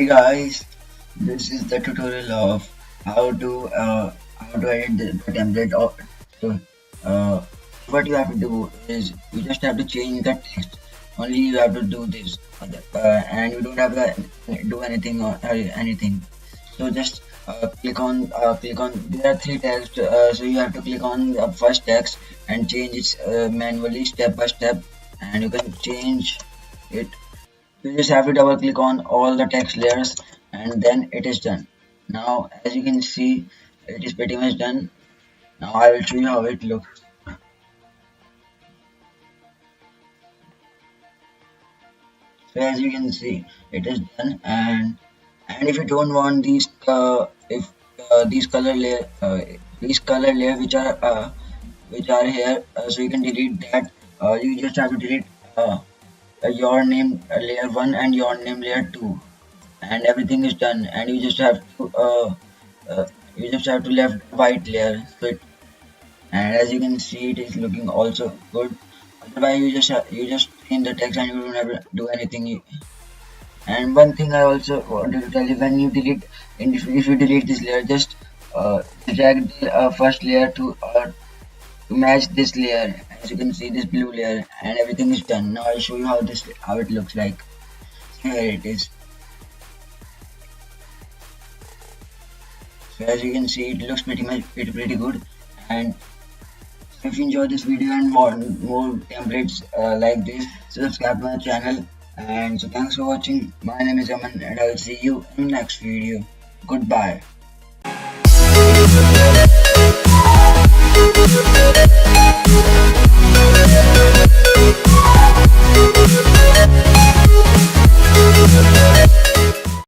Hey guys, this is the tutorial of how to edit the template. So, uh, what you have to do is you just have to change the text. Only you have to do this, and you don't have to do anything or anything. So just click on. There are three text. So you have to click on the first text and change it manually, step by step, and you can change it. You just have to double click on all the text layers and then it is done. Now as you can see, it is pretty much done. Now I will show you how it looks. So as you can see, it is done. And if you don't want these if these color layer which are here, so you can delete that. You just have to delete your name layer 1 and your name layer 2, and everything is done, and you just have to left white layer. So and as you can see, it is looking also good. Otherwise you just change the text and you don't have to do anything. And one thing I also wanted to tell you, when you delete, and if you delete this layer, just drag the first layer to match this layer. As you can see, this blue layer, and everything is done. Now I'll show you how it looks like. Here it is. So as you can see, it looks pretty good. And if you enjoyed this video and want more templates like this, so subscribe to my channel. And so thanks for watching. My name is Aman, and I'll see you in the next video. Goodbye. We'll be right back.